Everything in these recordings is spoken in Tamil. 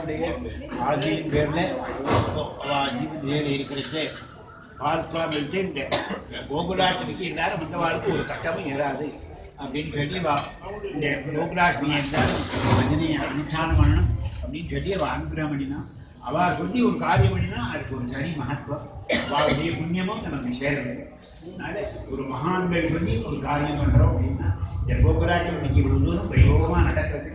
கிருஷ்ணனுடைய ஆதியின் பேரில் இருக்கிறது பார்க்காமட்டு இந்த கோகுலாஷ்டமிக்கு எல்லாரும் வந்தவாளுக்கு ஒரு கட்டமும் ஏறாது அப்படின்னு சொல்லி இந்த கோகுலாஷ்டமி எல்லாரும் அதனை அனுஷ்டானம் பண்ணணும் அப்படின்னு சொல்லி அவள் அனுகிரகம் பண்ணினா அவள் சொல்லி ஒரு காரியம் பண்ணினா அதுக்கு ஒரு தனி மகத்துவம் அவளுடைய புண்ணியமும் நமக்கு சேருது. அதனால ஒரு மகான்கள் சொல்லி ஒரு காரியம் பண்ணுறோம் அப்படின்னா இந்த கோகுலாஷ்டமி இன்னைக்கு இவ்வளவு தூரம் பிரயோகமாக நடக்கிறதுக்கு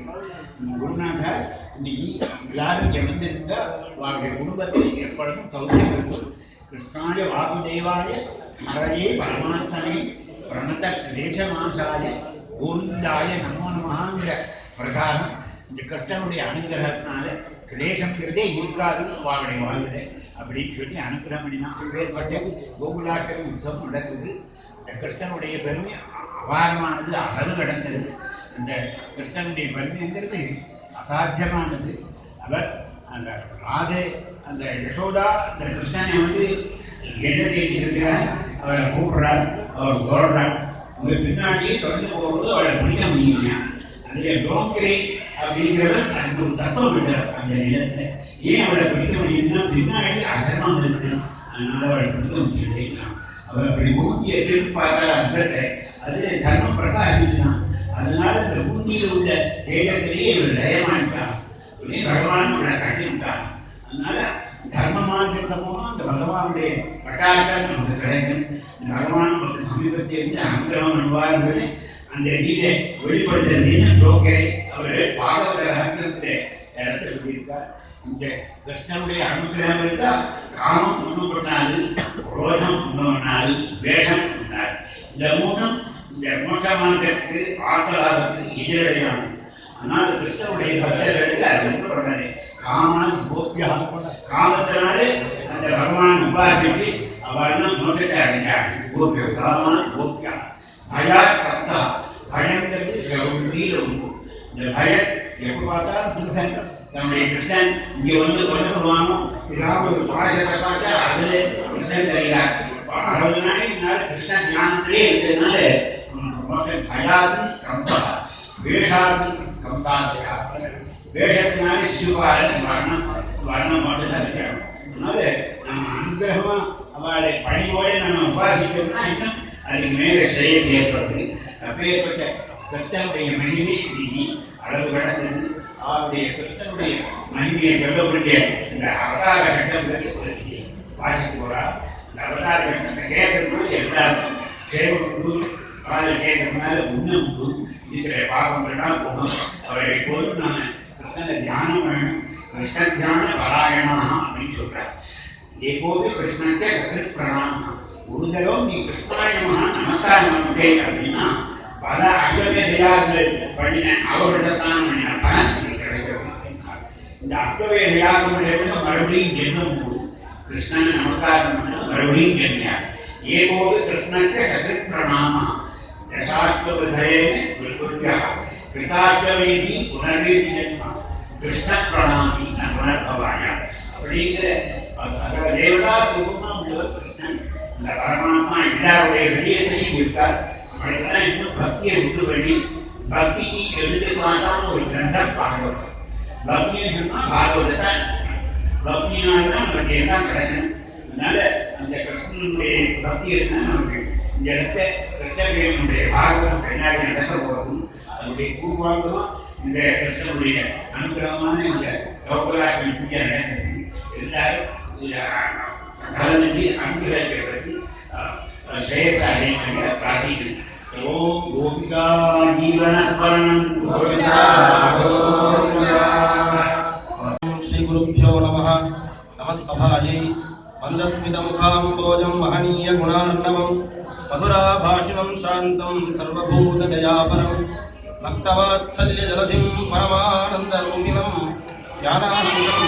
குருநாதா இன்னைக்கு எல்லாரும் இங்கே வந்திருந்தா அவருடைய குடும்பத்தில் எப்பொழுதும் சௌக்கியம் இருக்கும். கிருஷ்ணாய வாசுதேவாய ஹரயே பரமாத்மனே பிரணத கிளேசமாசாய கோவிந்தாய நமோ நமஹாங்கிற பிரகாரம் இந்த கிருஷ்ணனுடைய அனுகிரகத்தினால கிளேசங்கிறதே இருக்காது அவருடைய வாழ்வில் அப்படின்னு சொல்லி அனுகிரகம் பண்ணினா வேறுபட்ட கோகுலாஷ்டமி உற்சவம் நடக்குது. இந்த கிருஷ்ணனுடைய பெருமை அபாரமானது, அளவு கடந்தது. அந்த கிருஷ்ணனுடைய பெருமைங்கிறது அசாத்தியமானது. அவர் அந்த ராதே அந்த யசோதா அந்த கிருஷ்ணனை என்ன செய்திருக்கிறார், அவரை கூப்பிடுறார், அவர் சொல்றார், உங்கள் பின்னாடியே தொடர்ந்து போகும்போது அவளை பிடிக்க முடியுங்க. அந்த டோங்கரை அப்படிங்கிறவர் அதுக்கு ஒரு தத்துவம் விட்டார். அந்த நிலத்தை ஏன் அவளை பிடிக்க முடியும்னா பின்னாடி அசனம் இருக்கு, அதனால அவளை பிடிக்க முடியல. அவர் அப்படி ஊட்டிய எதிர்பார்த்தார் அர்த்தத்தை, அது தர்ம பிரகாசிதான். அதனால இந்த ஊட்டியில் உள்ள தேகத்திலேயே இவர் லயமாட்டார், பகவான் இவரை கட்டிவிட்டார். அதனால தர்மமான போனா அந்த பகவானுடைய பட்டாட்சம் நமக்கு கிடைக்கும். பகவான் நமக்கு சமீபத்தில் இருந்து அனுகிரகம் பண்ணுவார்கள். அந்த நீரை வெளிப்படுத்துறதுன்னு டோக்கரை அவர் பாகவத ரகசியத்தை இடத்துல சொல்லியிருக்கார். இந்த கிருஷ்ணனுடைய அனுகிரகம் இருந்தால் காமம் ஒன்றும் பண்ணாது, குரோதம் ஒன்றும் பண்ணாது, வேஷம் பண்ணாது. இந்த மூலம் இந்த மோட்ச மார்க்கத்துக்கு ஆத்மலாபத்துக்கு எதிரடையானது. ஆனால் கிருஷ்ணனுடைய பக்தர்களுக்கு அது ஒன்று பண்ணாரு. காமான கோப்பியா, காமத்தினாலே அந்த பகவான் உபாசிக்கு அவெல்லாம் மோசத்தை அடைஞ்சாங்க. கோபியா காமான கோப்பியா பயா கப்தா, பயங்கிறது நீர் உண்டு. இந்த பயம் எப்போ பார்த்தாலும் புருஷன் தன்னுடைய கிருஷ்ணன் இங்கே கொண்டு வருவானோ ஏதாவது ஒரு பாசத்தை பார்த்தா அதில் கிருஷ்ணன் தருகிறார். அறுபது நாளைக்கு கிருஷ்ணன் ஞானத்திலே இருக்கிறதுனால மோசம் பயாது கம்சா, வேஷாது கம்சாதையா, வேஷத்தினாலே சிவபாலன் வர்ணம் மட்டும் தருகிறோம். அதனால நம்ம அனுகிரகமா அவளை பணியோடு நம்ம உபாசிக்கணும்னா இன்னும் அதுக்கு மேலே ஸ்ரேயஸ் ஏற்படுது. அப்பேற்பட்ட கிருஷ்ணனுடைய மகிமை இன்னைக்கு அளவு கடந்தது. அவருடைய கிருஷ்ணனுடைய மகிமையை சொல்லக்கூடிய இந்த அவதார கட்டங்களுக்கு ஒரு வாசித்து போறா. இந்த அவதார கட்டத்தை கேட்கறதுனால எல்லாருக்கும் சேவை உண்டு, காலில் கேட்கறதுனால உண்மை உண்டு, இருக்கிற பாவங்கள்லாம் போகும். அவரை போது நாம கிருஷ்ணனை தியானம் வேணும். கிருஷ்ண தியான பாராயணாக அப்படின்னு சொல்றார். எப்போது கிருஷ்ணத்தை சகிருத் பிரணாம, ஒரு தடவை நீ கிருஷ்ணாயமாக நமஸ்காரம் பண்ணிட்டே அப்படின்னா பல அக்வவேதியாகங்கள் பண்ணின அவருடைய ஸ்நானம் பண்ணின பலன் கிடைக்கிறது. இந்த அக்வவேதியாகங்கள் மறுபடியும் ஜென்மம் போகும். கிருஷ்ணனை நமஸ்காரம் பண்ண மறுபடியும் ஜென்மியார். ஏகோடு கிருஷ்ணஸ்ய சகிருத் பிரணாம தசாத்வபதயேன குருபியः கிருதாத்வவேதி புனர்வேதி ஜென்ம கிருஷ்ண பிரணாமி புனர்பவாய அப்படிங்கிற சகல தேவதா சுரூபமா உள்ளவர் கிருஷ்ணன். இந்த பரமாத்மா எல்லாருடைய ஹிருதயத்தையும் இருக்கார். அப்படின்னா இன்னும் பக்தியை விட்டு பண்ணி பக்திக்கு எடுத்துக்காட்டான ஒரு கிரந்தம் பாகவதம். பக்தின்னு சொன்னா பாகவதத்தை பக்தினால்தான் நமக்கு எல்லாம் கிடைக்கும். அதனால அந்த கிருஷ்ணனுடைய பக்தி இருந்தால் நமக்கு இந்த இடத்த கிருஷ்ணனுடைய பாகவதம் பின்னாடி நடக்க போகும். அதனுடைய பூர்வாங்கமா இந்த கிருஷ்ணனுடைய அனுகிரகமான இந்த கோகுலாஷ்டமி பூஜை நடக்கிறது. எல்லாரும் சகலமின்றி அனுகிரகத்தை பற்றி ஸ்ரேயஸை அடையக்கூடிய பிரார்த்திக்கிறேன். ஓம் கோபிகா ஜீவனஸ்மரணம் கோவிந்தா கோவிந்தா. ஸ்ரீ குருப்யோ நமः. நமः சபாயை மந்தஸ்மிதமுகாம்போஜம் மஹனீய குணார்ணவம் மதுராபாஷிணம் சாந்தம் சர்வபூததயாபரம் பக்தவாத்சல்ய ஜலதிம் பரமானந்தரூபிணம் ஞானானந்தம்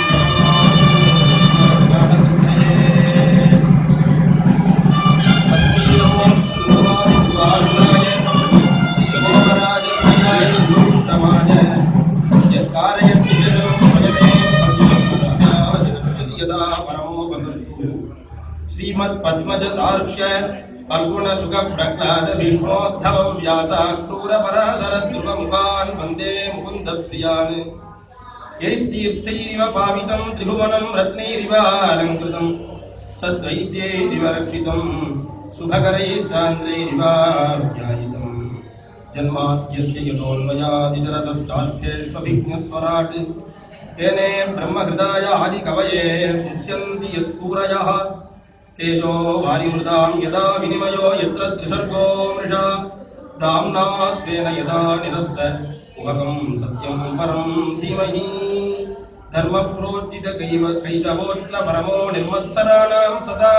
श्रीमद पद्मज तार्क्ष्य फल्गुण सुख प्रह्लाद भीष्मोद्धव व्यास क्रूर पराशर ध्रुव मुखान् वंदे मुकुंद प्रियान् यैस्तीर्थैरिव पावितं त्रिभुवनं रत्नैरिव अलङ्कृतं सद्वैद्यैरिव रक्षितं शुभकरैश्चान्द्रैरिव ध्यायितं जन्माद्यस्य यतोऽन्वयादितरतश्चार्थ्येष्वभिज्ञस्वराट् तेने ब्रह्महृदाय आदिकवये मुह्यन्ति यत्सूरयः तेजो वारिमृतां यदा विनिमयो यत्र त्रिसर्गो मृषा दाम्ना स्वेन यदा निरस्त उभगं सत्यं परं धीमहि धर्मप्रोज्झितकैतवोऽखिलपरमो निर्मत्सराणां सदा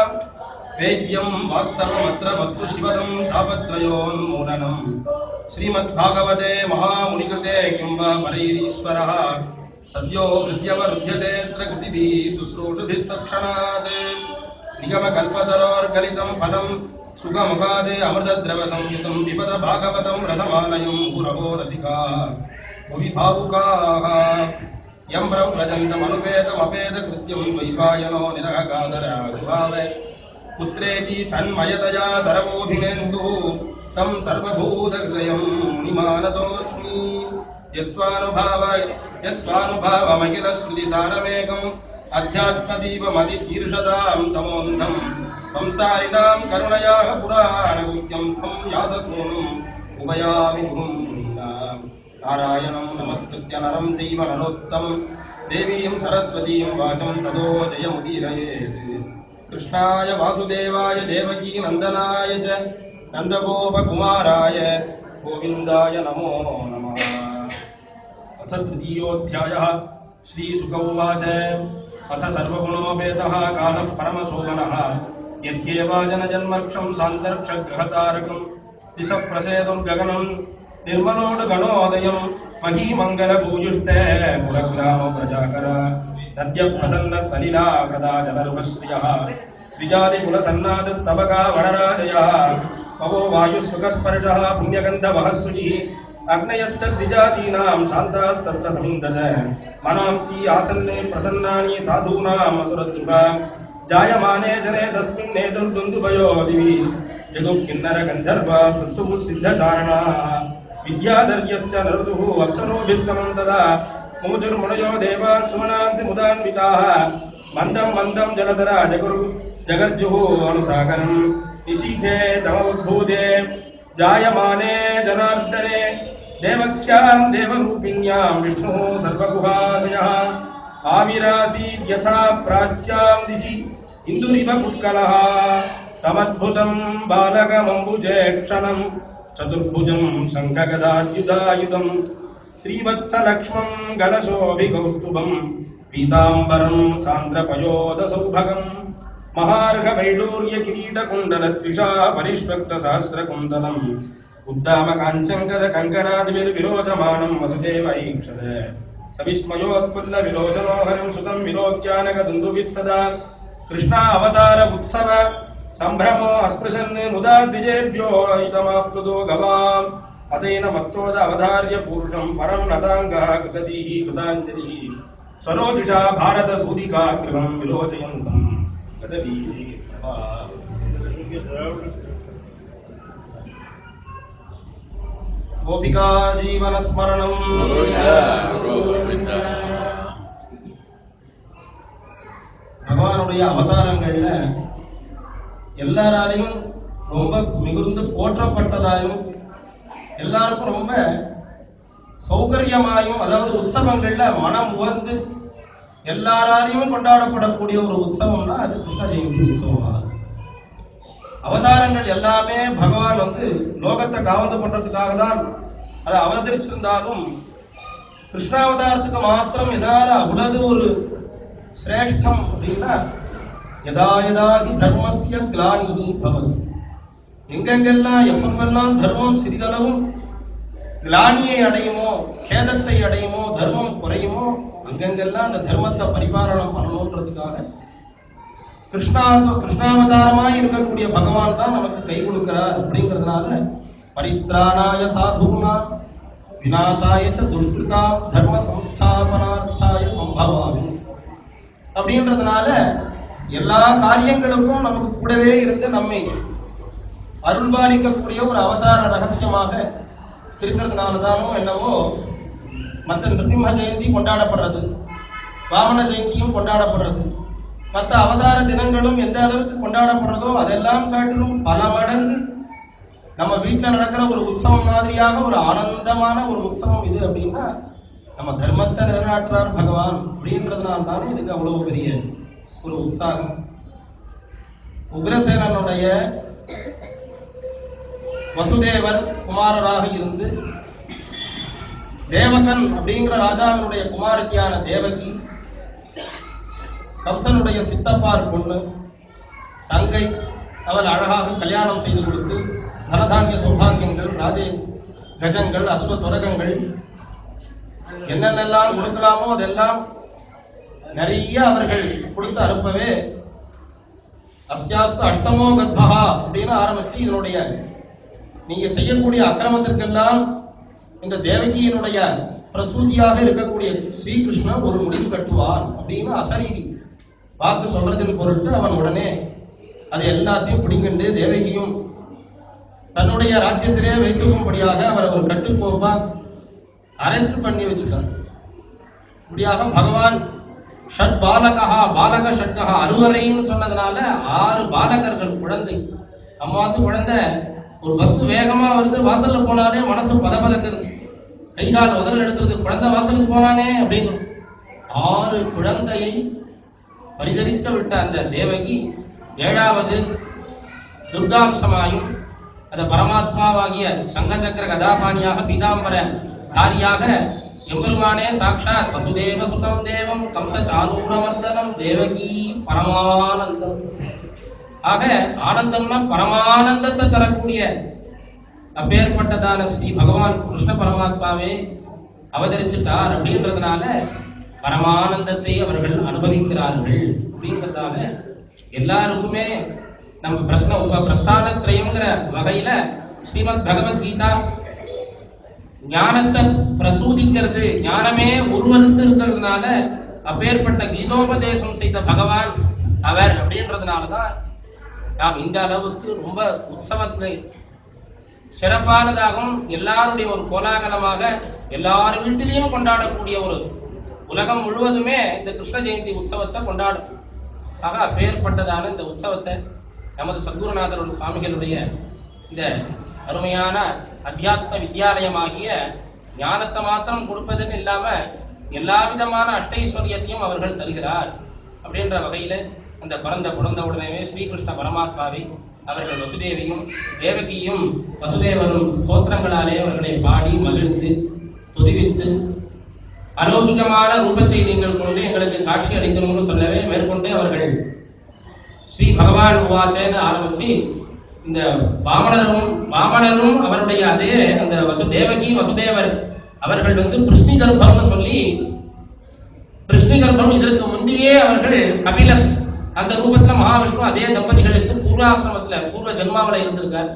वेद्यं वास्तवमत्र वस्तु शिवदं तापत्रयोन्मूलनं श्रीमद्भागवते महामुनिकृते किं वा परैरीश्वरः सद्यो हृद्यवरुध्यतेऽत्र कृतिभिः शुश्रूषुभिस्तक्षणात् निगमकल्पतरोर्गलितं फलं सुखमुखादे अमृतद्रवसंयुतं पिबत भागवतं रसमालयं गुरवो रसिका भुवि भावुकाः यं प्रव्रजन्तमनुपेतमपेतकृत्यं द्वैपायनो निरहकादराजुभाव पुत्रेति तन्मयतया धरवोऽभिनेन्दुः तं सर्वभूतहृदयं मुनिमानतोऽस्मि यस्वानुभावमखिलश्रुतिसारमेकम् अध्यात्मदीपमतिकीर्षतां तमोन्धं संसारिणां करुणयाः पुराणगुह्यं तं व्याससूनुम् उपयामि नारायणं नमस्कृत्य नरं चैव नरोत्तमं देवीं सरस्वतीं वाचं ततो जयमुदीरयेत् कृष्णाय वासुदेवाय देवकी नन्दनाय च नन्दगोपकुमाराय गोविन्दाय नमो नमः। अथ तृतीयोऽध्यायः। श्रीशुक उवाच अथ सर्वगुणोपेतः कालः परमशोभनः यद्येवाजनजन्मक्षं सान्तर्क्षगृहतारकं दिशः प्रसेदुर्गगनं निर्मलोडगणोदयं महीमङ्गलभूयुष्टे कुलग्रामप्रजाकर नद्यप्रसन्नः सलिलाकृताचलरुहश्रियः द्विजादिकुलसन्नादस्तबका वनराजयः पवो वायुस्सुखस्पर्शः पुण्यगन्धवः शुचिः अग्नयश्च द्विजातीनां शान्तास्तत्र समिन्दज मनांसि आसन्ने प्रसन्नानि साधूनाम् असुरद्रुहा जायमाने जने तस्मिन् नेतुर्दुन्दुभयो दिवि यदुः किन्नरगन्धर्वास्तुः सिद्धचारणाः विद्याधर्यश्च नरुतुः अप्सरोभिः समं तदा मुमुचुर्मुनयो देवाः सुमनांसि मुदान्विताः मन्दं मन्दं जलधरा जगर्जुः अनुसागरम् निशीथे तमोद्भूते जायमाने जनार्दने देवक्यां देवरूपिण्यां विष्णुः सर्वगुहाशयः आविरासीद्यथा प्राच्यां दिशि इन्दुरिव पुष्कलः तमद्भुतं बालकमम्बुजे क्षणं चतुर्भुजं शङ्खगदाद्युधायुधं श्रीवत्सलक्ष्मं गलशोभिकौस्तुभं पीताम्बरं सान्द्रपयोदसौभगम् महार्घवैडूर्यकिरीटकुण्डलद्विषा परिष्वक्तसहस्रकुण्डलम् उद्दामकाञ्चङ्करकङ्कणादिभिर्विरोचमानं वसुदेवैक्षत सविस्मयोत्फुल्लविलोचनोहरं सुतं विलोक्यानकदुन्दुभिस्तदा कृष्णावतार उत्सव सम्भ्रमो अस्पृशन् मुदा द्विजेभ्यो इदमाप्लुतो गवाम् अतेन मस्तोद अवधार्य पूरुषं परं नताङ्गः कृतधीः कृताञ्जलिः स्वरोदिषा भारतसूदिका गृहं विलोचयन्तं गोपिका जीवन स्मरणं பகவானுடைய அவதாரங்கள்ல எல்லாராலையும் ரொம்ப மிகுந்து போற்றப்பட்டதாயும் எல்லாருக்கும் ரொம்ப சௌகரியமாயும் அதாவது உற்சவங்கள்ல மனம் உவந்து எல்லாராலையும் கொண்டாடப்படக்கூடிய ஒரு உற்சவம்னா அது கிருஷ்ண ஜெயந்தி உற்சவம். அவதாரங்கள் எல்லாமே பகவான் லோகத்தை காவந்து பண்றதுக்காக தான் அதை அவதரிச்சிருந்தாலும் கிருஷ்ணாவதாரத்துக்கு மாத்திரம் எதனால அவ்வளவு ஒரு சிரேஷ்டம் அப்படின்னா யதா யதாகி தர்மஸ்ய கிளானிஹி பவதி, எங்கெங்கெல்லாம் எப்பெல்லாம் தர்மம் சிறிதளவும் கிளானியை அடையுமோ கேதத்தை அடையுமோ தர்மம் குறையுமோ அங்கெங்கெல்லாம் அந்த தர்மத்தை பரிபாலனம் பண்ணணுன்றதுக்காக கிருஷ்ணாவதாரமாய் இருக்கக்கூடிய பகவான் தான் நமக்கு கை கொடுக்கிறார். அப்படிங்கிறதுனால பரித்ராணாய சாதுனா விநாசாய ச துஷ்கிருதா தர்ம சம்ஸ்தாபனார்த்தாய சம்பவாமி அப்படின்றதுனால எல்லா காரியங்களுக்கும் நமக்கு கூடவே இருந்து நம்மை அருள்பாலிக்கக்கூடிய ஒரு அவதார ரகசியமாக இருக்கிறதுனாலதானோ என்னவோ மற்ற நிருசிம்ம ஜெயந்தி கொண்டாடப்படுறது, வாமன ஜெயந்தியும் கொண்டாடப்படுறது, மற்ற அவதார தினங்களும் எந்த அளவுக்கு கொண்டாடப்படுறதோ அதெல்லாம் காட்டிலும் பல மடங்கு நம்ம வீட்டில் நடக்கிற ஒரு உற்சவம் மாதிரியாக ஒரு ஆனந்தமான ஒரு உற்சவம் இது அப்படின்னா நம்ம தர்மத்தை நிலைநாட்டுறார் பகவான் அப்படின்றதுனால தானே இதுக்கு அவ்வளவு பெரிய ஒரு உற்சாகம். உக்ரசேனனுடைய வசுதேவர் குமாரராக இருந்து தேவகன் அப்படிங்கிற ராஜாவினுடைய குமாரத்தியான தேவகி, கம்சனுடைய சித்தப்பார் பொண்ணு தங்கை, அவள் அழகாக கல்யாணம் செய்து கொடுத்து தனதானிய சௌபாகியங்கள், ராஜே கஜங்கள், அஸ்வத்வரகங்கள் என்னென்னலாம் கொடுக்கலாமோ அதெல்லாம் நிறைய அவர்கள் கொடுத்து அனுப்பவே அஸ்யாஸ்து அஷ்டமோ கத்பா அப்படின்னு ஆரம்பிச்சு இதனுடைய நீங்க செய்யக்கூடிய அக்கிரமத்திற்கெல்லாம் இந்த தேவகியினுடைய பிரசூதியாக இருக்கக்கூடிய ஸ்ரீகிருஷ்ணன் ஒரு முடிவு கட்டுவார் அப்படின்னு அசரீதி வாக்கு சொல்றதின் பொருட்டு அவன் உடனே அது எல்லாத்தையும் பிடிங்கிண்டு தேவகியும் தன்னுடைய ராஜ்யத்திலே வைக்கும்படியாக அவரை ஒரு கட்டுக்கோப்பா அரெஸ்ட் பண்ணி வச்சுட்டார். இப்படியாக பகவான் ஷட் பாலகா பாலக ஷட்கா அறுவரைன்னு சொன்னதுனால 6 பாலகர்கள் குழந்தை. அம்மாத்து குழந்தை ஒரு பஸ் வேகமா வருது, வாசல்ல போனாலே மனசு பதபதக்குது, கை கால் உதல் எடுத்துறது, குழந்தை வாசலுக்கு போனானே அப்படின்னு 6 குழந்தையை பரிதரிக்க விட்ட அந்த தேவகி 7வது துர்காம்சமாயும் அந்த பரமாத்மாவாகிய சங்கச்சக்கர கதாபாணியாக பீதாம்பர காரியாக எம்பெருமானே சாட்சாத் வசுதேவ சுதம் தேவம் கம்ச சானூரமர்தனம் தேவகி பரமானந்தம். ஆக ஆனந்தம்னா பரமானந்தத்தை தரக்கூடிய அப்பேற்பட்டதான ஸ்ரீ பகவான் கிருஷ்ண பரமாத்மாவே அவதரிச்சுட்டார் அப்படின்றதுனால பரமானந்தத்தை அவர்கள் அனுபவிக்கிறார்கள் அப்படிங்கிறதால எல்லாருக்குமே நம்ம பிரஸ்தானத்ரயம்ங்கிற வகையில ஸ்ரீமத் பகவத்கீதா ஞானத்தை பிரசூதிக்கிறது, ஞானமே உருவெடுத்து இருக்கிறதுனால அப்பேற்பட்ட கீதோபதேசம் செய்த பகவான் அவர் அப்படின்றதுனாலதான் நாம் இந்த அளவுக்கு ரொம்ப உற்சவத்தை சிறப்பானதாகவும் எல்லாருடைய ஒரு கோலாகலமாக எல்லார் வீட்டிலையும் கொண்டாடக்கூடிய ஒரு உலகம் முழுவதுமே இந்த கிருஷ்ண ஜெயந்தி உற்சவத்தை கொண்டாடும். ஆக அப்பேற்பட்டதான இந்த உற்சவத்தை நமது சத்குருநாதர் சுவாமிகளுடைய இந்த அருமையான அத்தியாத்ம வித்யாலயமாகிய ஞானத்தை மாத்திரம் கொடுப்பதுன்னு இல்லாம எல்லா விதமான அஷ்டைஸ்வரியத்தையும் அவர்கள் தருகிறார் அப்படின்ற வகையில அந்த பிறந்த உடனே ஸ்ரீகிருஷ்ண பரமாத்மாவை அவர்கள் வசுதேவியும் தேவகியும் வசுதேவரும் ஸ்தோத்திரங்களாலே அவர்களை பாடி மகிழ்ந்து துதிவித்து அலௌகிகமான ரூபத்தை நீங்கள் கொண்டு எங்களுக்கு காட்சி அளிக்கணும்னு சொல்லவே மேற்கொண்டு அவர்கள் ஸ்ரீ பகவான் உவாச்சேன்னு ஆரம்பிச்சு இந்த வாமனரும் அவருடைய அதே அந்த தேவகி வசுதேவர் அவர்கள் கிருஷ்ணி கர்ப்பம்னு சொல்லி, கிருஷ்ணி கர்ப்பம் இதற்கு முந்தையே அவர்கள் கபிலர் அந்த ரூபத்துல மகாவிஷ்ணு அதே தம்பதிகளுக்கு பூர்வாசிரமத்துல பூர்வ ஜென்மாவில இருந்திருக்கார்.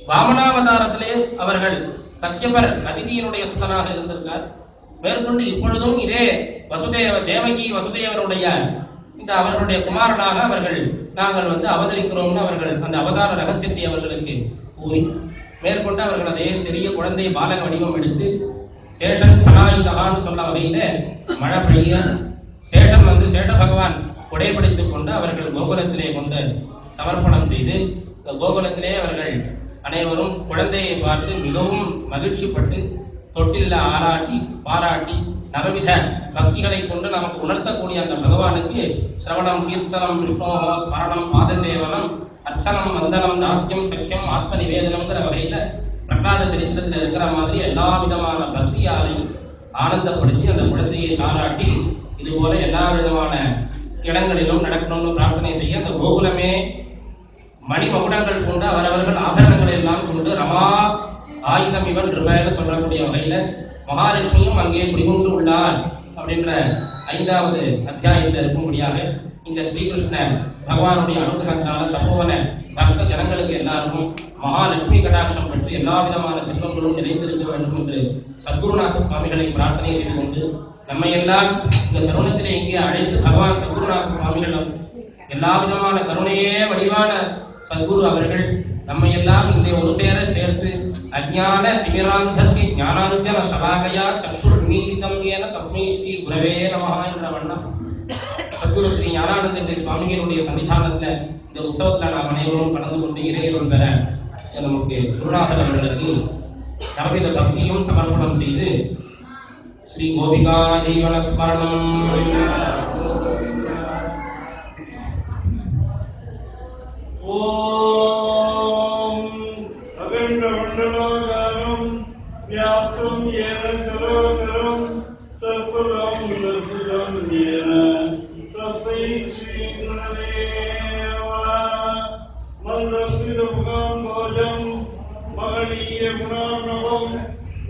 வாமனாவதாரத்திலே அவர்கள் கஷ்யபர் அதிதியினுடைய சுத்தனாக இருந்திருக்கார். மேற்கொண்டு இப்பொழுதும் இதே தேவகி வசுதேவருடைய இந்த அவர்களுடைய குமாரனாக அவர்கள் நாங்கள் அவதரிக்கிறோம்னு அவர்கள் அந்த அவதார ரகசியத்தை அவர்களுக்கு கூறி மேற்கொண்டு அவர்கள் அதே சிறிய குழந்தை பாலக வடிவம் எடுத்து சேஷன் பனாயுதகான்னு சொன்ன வகையில மழை பெய்ய சேஷன் சேஷ பகவான் கொடைபிடித்துக் கொண்டு அவர்கள் கோகுலத்திலே கொண்டு சமர்ப்பணம் செய்து கோகுலத்திலே அவர்கள் அனைவரும் குழந்தையை பார்த்து மிகவும் மகிழ்ச்சிப்பட்டு தொட்டில் ஆராட்டி பாராட்டி நவவித பக்திகளை கொண்டு நமக்கு உணர்த்தக்கூடிய அந்த பகவானுக்கு சிரவணம் கீர்த்தனம் விஷ்ணோஹோ ஸ்மரணம் பாதசேவனம் அர்ச்சனம் வந்தனம் தாஸ்யம் சக்கியம் ஆத்ம நிவேதனம்ங்கிற வகையில பிரகலாத சரித்திரத்தில் இருக்கிற மாதிரி எல்லா விதமான பக்தியாலையும் ஆனந்தப்படுத்தி அந்த குழந்தையை பாராட்டி இது போல எல்லா விதமான இடங்களிலும் நடக்கணும்னு பிரார்த்தனை செய்ய அந்த கோகுலமே மணிமகுடங்கள் கொண்டு அவரவர்கள் ஆபரணங்களை எல்லாம் கொண்டு ரமா ஆயுதம் இவன் ரூபாய்னு சொல்லக்கூடிய வகையில மகாலட்சுமியும் அங்கே குடிகொண்டு உள்ளார் அப்படின்ற 5வது அத்தியாயத்தில் இருக்கும்படியாக இந்த ஸ்ரீகிருஷ்ண பகவானுடைய அனுகிரகத்தினால தப்போவன பக்த ஜனங்களுக்கு எல்லாருக்கும் மகாலட்சுமி கடாட்சம் பற்றி எல்லா விதமான செல்வங்களும் நிறைந்திருக்க வேண்டும் என்று சத்குருநாத சுவாமிகளை பிரார்த்தனை செய்து கொண்டு நம்மை எல்லாம் இந்த தருணத்திலே இங்கே அழைத்து பகவான் சத்குருநாத சுவாமிகளும் எல்லா விதமான கருணையே வடிவான சத்குரு அவர்கள் நம்மை எல்லாம் இந்த ஒரு சேர்த்து அஜ்ஞான திமிராந்தஸ்ய ஞானாஞ்சன சலாகயா சக்ஷுர்மீலிதம் ஏன தஸ்மை ஸ்ரீ குரவே நமஹ என்ற வண்ணம் சத்குரு ஸ்ரீ ஞானானந்த சுவாமிகளுடைய சன்னிதானத்தில் இந்த உற்சவத்தில் நாம் அனைவரும் கலந்து கொண்டு இறையருள் பெற நமக்கு குருநாதர் அவர்களுக்கு தரவித பக்தியும் சமர்ப்பணம் செய்து ஸ்ரீ கோபிகா ஜீவன ஸ்மரணம். ஓம் அகண்ட மண்டலாகாரம் வியாப்தம் ஏன சரோகரம் சர்வதம் லட்சுதம் ஏன தஸ்மை ஸ்ரீ குரவே மந்தஸ்மித முகம் கோஜம் மகனீய குணார்ணவம்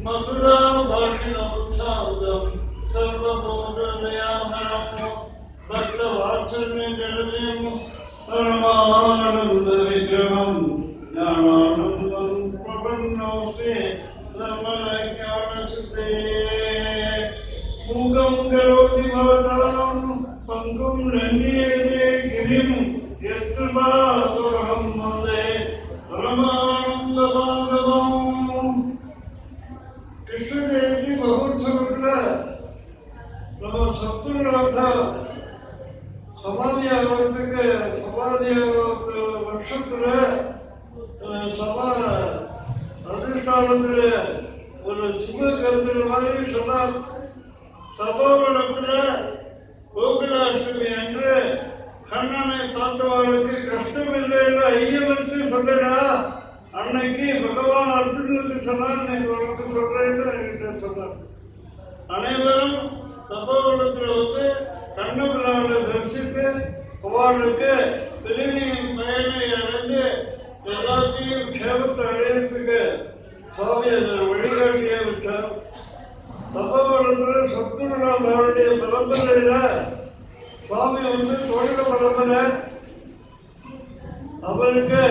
மதுரா பாஷிணம் சாந்தம் சர்வபோதயாமரம் பக்த வாத்சல்ய ஜலதேம் பரமானந்த விக்கிரகம் ஞானானந்தம் பிரபன்னோஸ்மே தர்மலக்ஞான சித்தே மூகம் கரோதி வாதானம் பங்கும் ரண்யேதே கிரிம் யத்கிருபாசுரம் வந்தே பரமானந்த பாகவம். கிருஷ்ண ஜெயந்தி மகோத்சவத்தில் நம்ம சத்துருநாத சமாதியாகிறதுக்கு வருஷத்துல சபா அதிஷ்டானத்துல ஒரு சிவ கருத்துல மாதிரி சொன்னார். சபாவனத்துல கோகுலாஷ்டமி அன்று கண்ணனை பார்த்தவர்களுக்கு கஷ்டம் இல்லை என்று ஐயமற்று சொல்லடா. அன்னைக்கு பகவான் அர்ஜுனுக்கு சொன்னார், இன்னைக்கு உனக்கு சொல்றேன்னு என்கிட்ட சொன்னார். அனைவரும் சபாவனத்தில் வந்து கண்ணபிரானை தரிசித்து அவர்களுக்கு பிரிவின் பயனை அடைந்து எல்லாத்தையும் க்ஷேமத்தை அடையிறதுக்கு சுவாமி அதில் வழிகாட்டியே விட்டார். சபாவனத்தில் சத்துருநாதனுடைய பரம்பரையில சுவாமி வந்து தொழில பரம்பரை. அவருக்கு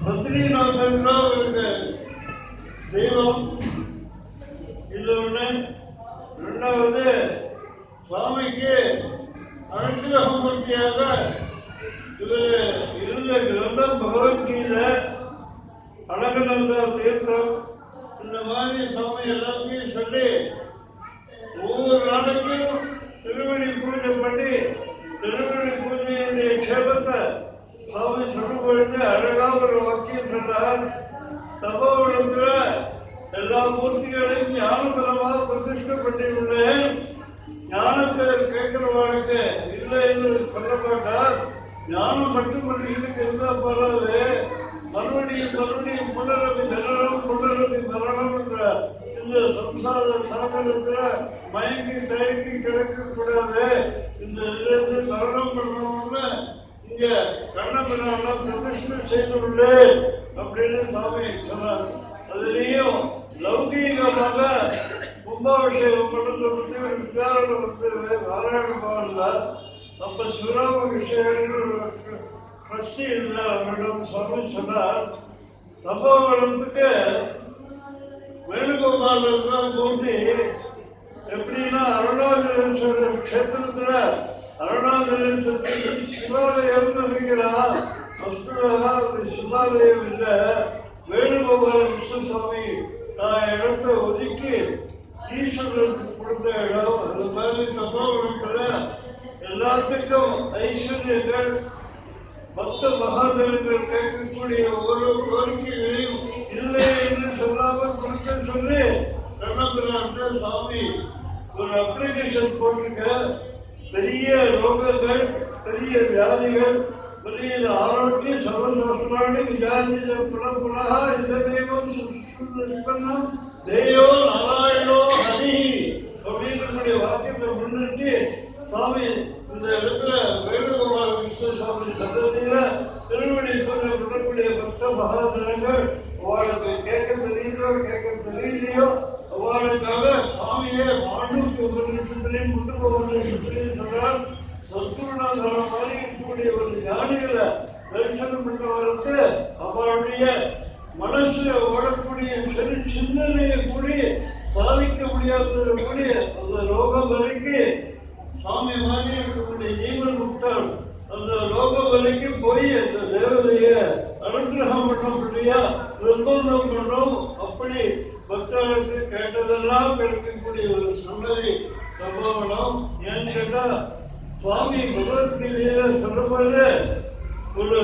பத்ரிநாதன் அவருக்கு தெய்வம். இது ஒண்ணு. ரெண்டாவது, சுவாமிக்கு அனுகிரகமூர்த்தியாக இவர் இருந்த கிரந்தம் பகவத்கீதை, அழகநந்தா தீர்த்தம், இந்த மாதிரி சுவாமி எல்லாத்தையும் சொல்லி ஒவ்வொரு நாளைக்கும் திருவடி பூஜை பண்ணி திருவடி பூஜையுடைய க்ஷேமத்தை சுவாமி சொல்லும் பொழுது அழகாக ஒரு வாக்கியம் சொன்னார். தபோவனத்துல எல்லா மூர்த்திகளையும் ஞானபரமாக பிரதிஷ்டை பண்ணியுள்ளேன். ஞானத்தை கேட்கிறவனுக்கு இல்லை என்று சொல்ல மாட்டார். ஞானம் மட்டும் மனுஷனுக்கு இருந்தால் போறாது. மறுபடியும் புனரவி ஜனனம் புனரவி மரணம் என்ற இந்த சம்சார சாகரத்துல மயங்கி தயங்கி கிடக்கக்கூடாது. இந்த இதிலிருந்து மரணம் பண்ணணும்னு இங்க கண்ணபிரான பிரதிஷ்டை செய்துள்ளேன் அப்படின்னு சுவாமி சொன்னார். அதுலேயும் லௌகீகமாக கும்பாபிஷேகம் பண்ணுறது விசாரணை வந்து நாராயண பவன்ல அப்ப சிவராம விஷயங்கள் ட்ரஸ்டி இருந்தார். சுவாமி சொன்னார், தபோவனத்துக்கு வேணுகோபால் தான் மூர்த்தி. எப்படின்னா அருணாச்சலேஸ்வரர் க்ஷேத்திரத்துல அருணாச்சலேஸ்வரர் சிவாலயம் நினைக்கிறா. வஸ்துவாக அது சிவாலயம் இல்லை. வேணுகோபால விஸ்வசுவாமி நான் இடத்தை ஒதுக்கி ஈஸ்வரருக்கு கொடுத்த இடம். அது மாதிரி தபோவனத்துல எல்லாத்துக்கும் ஐஸ்வர்யங்கள் பக்த மகாதேவர்கள் கேட்கக்கூடிய ஒரு கோரிக்கைகளையும் இல்லை என்று சொல்லாமல் கொடுக்க சொல்லி கண்ணபிரான் சுவாமி ஒரு அப்ளிகேஷன் போட்டிருக்க. பெரிய ரோகங்கள், பெரிய வியாதிகள், பெரிய ஆரோக்கிய சர்வசாஸ்திராணி விஜாதி புனப்புனः இந்த தெய்வம் சுஷ்பன்னம் தேயோ நாராயணோ ஹரி அப்படின்ற வாக்கியத்தை முன்னிட்டு சுவாமி இந்த இடத்துல வேணுகோபால விஸ்வசுவாமி சன்னதியில திருவடி பூஜை பண்ணக்கூடிய பக்த மகாஜனங்கள் அவளுக்கு கேட்க தெரியலையோ அவளுக்காக சுவாமியே மாண்புக்கு உபநிஷத்திலையும் குடும்ப உபநிஷத்திலையும் சொன்னால் சத்துருநாதன மாதிரி இருக்கக்கூடிய ஒரு ஞானிகளை தரிசனம் பண்ணவர்களுக்கு அவளுடைய மனசுல ஓடக்கூடிய சரி சிந்தனையை கூடி சாதிக்க முடியாதது கூடி அந்த ரோகம் வரைக்கும் சுவாமி மாதிரி இருக்கக்கூடிய ஜீவன் முக்தன் அந்த லோகம் வரைக்கும் போய் அந்த தேவதைய அனுகிரகம் பண்ண முடியா நிர்பந்தம் பண்ணும். எல்லாம் இருக்கக்கூடிய ஒரு சன்னதி சம்பவம். ஏன்னு கேட்டா சுவாமி பகவத்கீதையில சொல்லப்படுது, ஒரு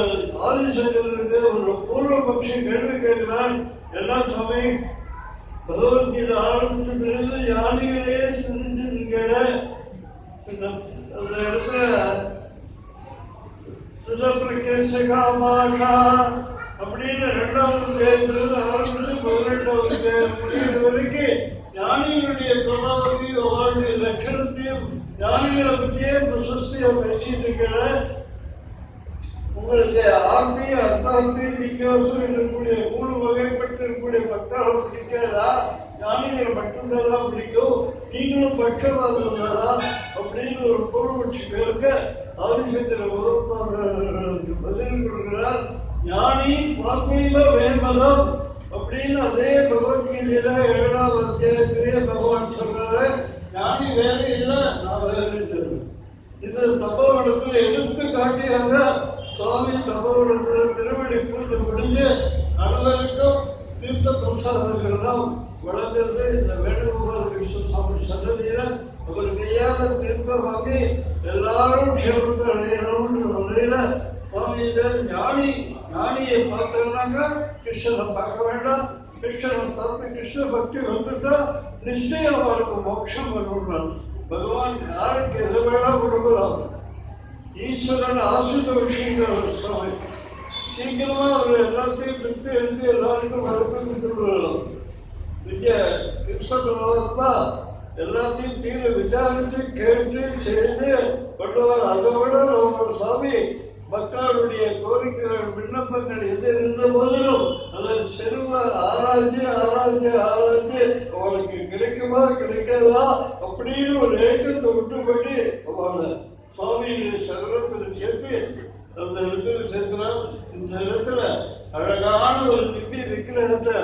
ஆதிசங்கருக்கு ஒரு பூர்வபக்ஷி கேள்வி கேட்கிறான். என்ன சுவாமி, பகவத்கீதை ஆரம்பிச்சதுலேருந்து யானைகளே சிந்திச்சிருக்கேன், அந்த இடத்துல சிதப்பிரகேசகாமாஷா அப்படின்னு 2வது அத்தியாயத்திலிருந்து ஆரம்பித்து 12வது அத்தியாயம் முடிகிற வரைக்கும் ஞானிகளுடைய பிரபாவத்தையும் அவருடைய லட்சணத்தையும் ஞானிகளை பற்றியே பிரசஸ்தியா பேசிட்டு இருக்கிற உங்களுக்கு ஆர்த்தி அர்த்தார்த்தி ஜிக்யாசம் இருக்கக்கூடிய 3 வகைப்பட்டு இருக்கக்கூடிய பக்தர்களை பிடிக்காதா, ஞானிகளை மட்டும்தான் பிடிக்கும், நீங்களும் பட்சவாதம் தானா அப்படின்னு ஒரு பூர்வபட்சி பேருக்கு ஆதிசங்கர பதில் கொடுக்கிறார். ஞானி வாஸ்மீக வேமதம் அப்படின்னு அதே பகவத்கீதையில 7வது அத்தியாயத்திலேயே பகவான் சொல்றாரு, ஞானி வேற இல்லை, நான் வேற இல்லை. இந்த தபோவனத்தில் எடுத்துக்காட்டியாக சுவாமி தபோவனத்தில் திருவடி பூஜை முடிஞ்சு அனைவருக்கும் தீர்த்த பிரசாதங்கள்லாம் வழங்குறது. இந்த வேணுகோபால கிருஷ்ண சுவாமி சன்னதியில அவர் கையால தீர்த்தம் வாங்கி எல்லாரும் க்ஷேமத்தை அடையணும்னு முறையில சுவாமிகள் ஞானியை பார்த்தோம்னாக்கா கிருஷ்ணனை பார்க்க வேண்டாம், கிருஷ்ணனை பார்த்து கிருஷ்ண பக்தி வந்துட்டா நிச்சயம் அவருக்கு மோட்சம் வரணும். பகவான் யாருக்கு எது வேணா கொடுக்கலாம். ஈஸ்வரன் ஆசிரித்த விஷயங்கள் சுவாமி சீக்கிரமா அவர் எல்லாத்தையும் திருப்தி எடுத்து எல்லாருக்கும் வளர்த்து கொடுத்துருக்கலாம். கிருஷ்ணப்பா எல்லாத்தையும் தீர விசாரித்து கேட்டு செய்து கொள்ளுவார். அதை விட நம்ம சுவாமி மக்களுடைய கோரிக்கைகள் விண்ணப்பங்கள் எது இருந்த போதிலும் அதை செல்வ ஆராய்ச்சி அவளுக்கு கிடைக்குமா கிடைக்காதா அப்படின்னு ஒரு ஏக்கத்தை விட்டுபடி அவளை சுவாமியுடைய சகலத்தில் சேர்த்து அந்த இடத்துல சேர்க்கிறார். இந்த இடத்துல அழகான ஒரு திவ்ய விக்கிரகத்தை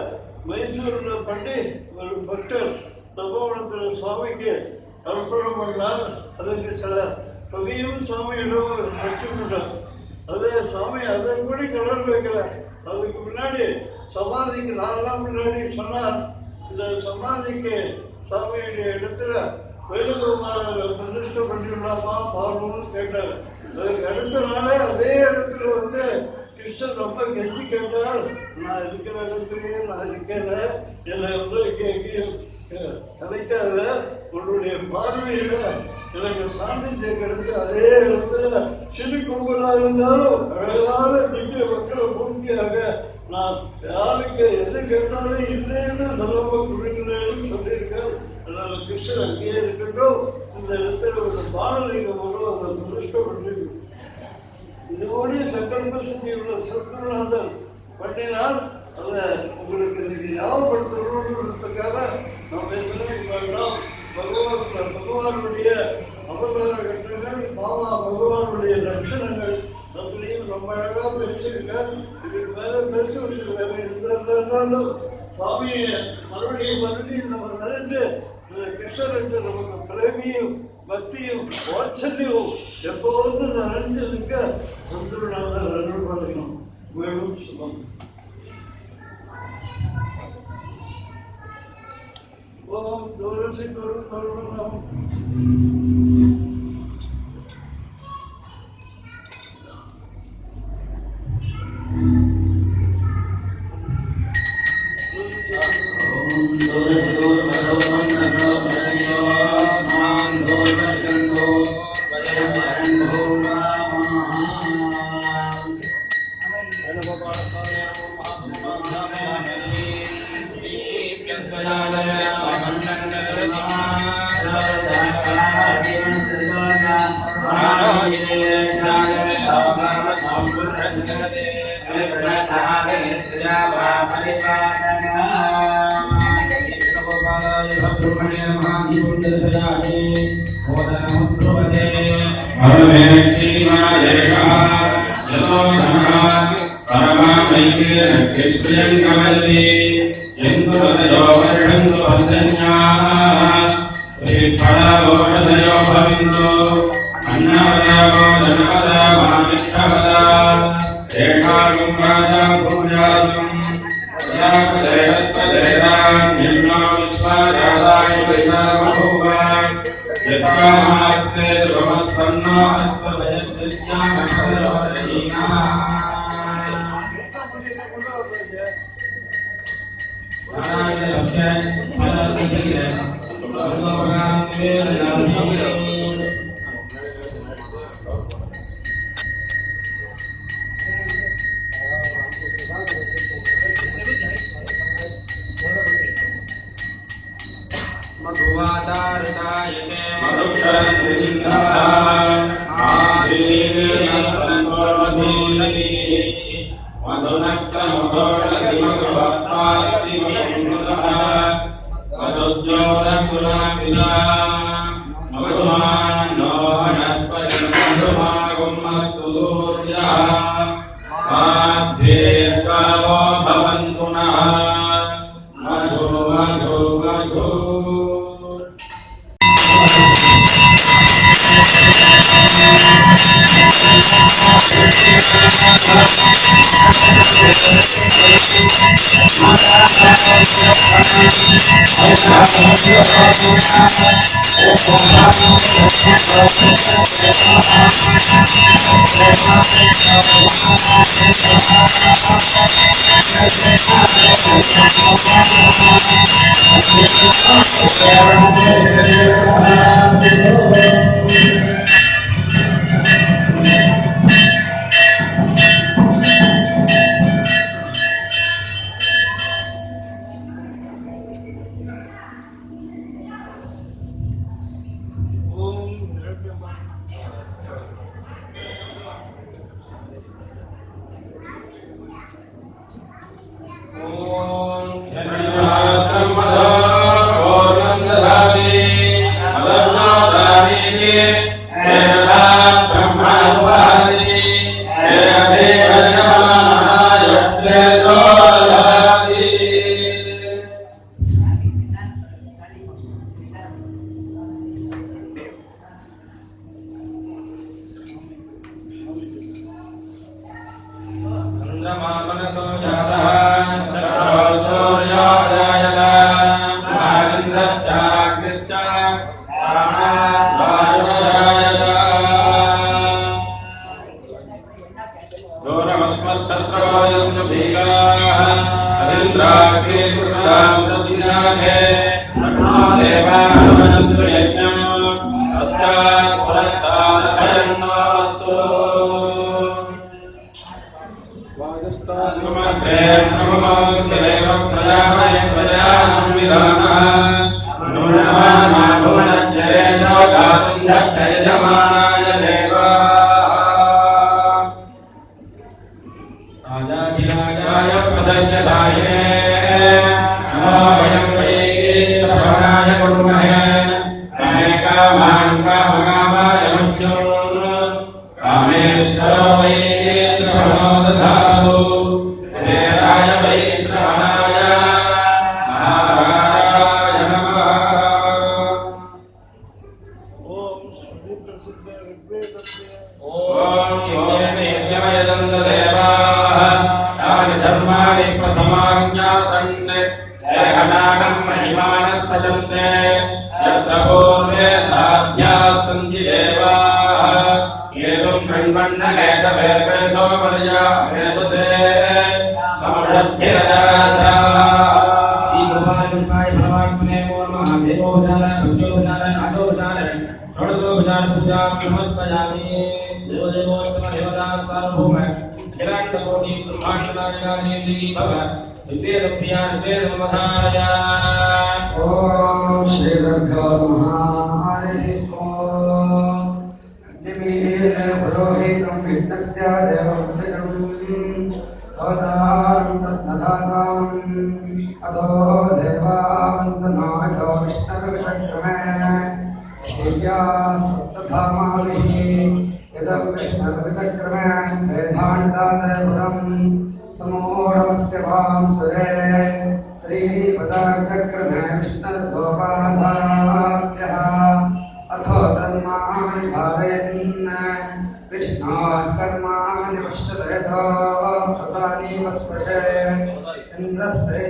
மைசூர்ல பண்ணி ஒரு பக்தர் தபோவனத்தில் சுவாமிக்கு அர்ப்பணம் பண்ணால் அதுக்கு சில தொகையும் சுவாமியிடம் ஒரு வச்சுட்டார். அதே சுவாமி அதை கூட கலர் வைக்கல. அதுக்கு முன்னாடி சமாதிக்கு 4 நாள் முன்னாடி சொன்னார், இந்த சமாதிக்கு சுவாமியுடைய இடத்துல வேணுகோபால பிரதிஷ்டை பண்ணிடலாமா பாருன்னு கேட்டார். அதுக்கு அடுத்த நாளே அதே இடத்துல வந்து கிருஷ்ணன் ரொம்ப கெஞ்சி கேட்டார், நான் இருக்கிற இடத்துலயே நான் இருக்கேன், என்னை வந்து எங்கேயும் கலைக்காத, உன்னுடைய பார்வையில எனக்கு சாந்தியம் கிடைத்து அதே இடத்துல சிறு கும்பலாக இருந்தாலும் அழகான திவ்ய மக்களை பூர்த்தியாக நான் யாருக்கு எது கேட்டாலும் இல்லைன்னு சொல்லப்போ கொடுக்கிறேன்னு சொல்லியிருக்கேன். அதனால கிருஷ்ணன் அங்கேயே இருக்கட்டும், இந்த இடத்துல ஒரு பாடலிங்கம் வரும், அதை பிரதிஷ்டப்பட்டு இதோடைய சங்கல்ப சுத்தி உள்ள சத்குருநாதன் பண்ணினால் அதை உங்களுக்கு இன்னைக்கு ஞாபகப்படுத்தணுன்றதுக்காக நாம் பேசணும். பகவானுடைய அவதார கட்டங்கள் பாபா பகவானுடைய லட்சணங்கள் அதுலேயும் ரொம்ப அழகாக பேசியிருக்கார். இதுக்கு மேலே பேச வச்சிருக்காரு. இருந்தாலும் சுவாமியை மறுபடியும் நம்ம நிறைந்து கிருஷ்ணருக்கு நமக்கு பிரேமியும் பக்தியும் வாட்சல்யமும் எப்போது நிறைஞ்சிருக்க சந்துருநாதர் அருள் பண்ணணும். மேலும் சுபம். ஓம் துளசி குருநாமம். कर्माणि पश्यते यथा प्रदानीव स्पृशे इन्द्रस्य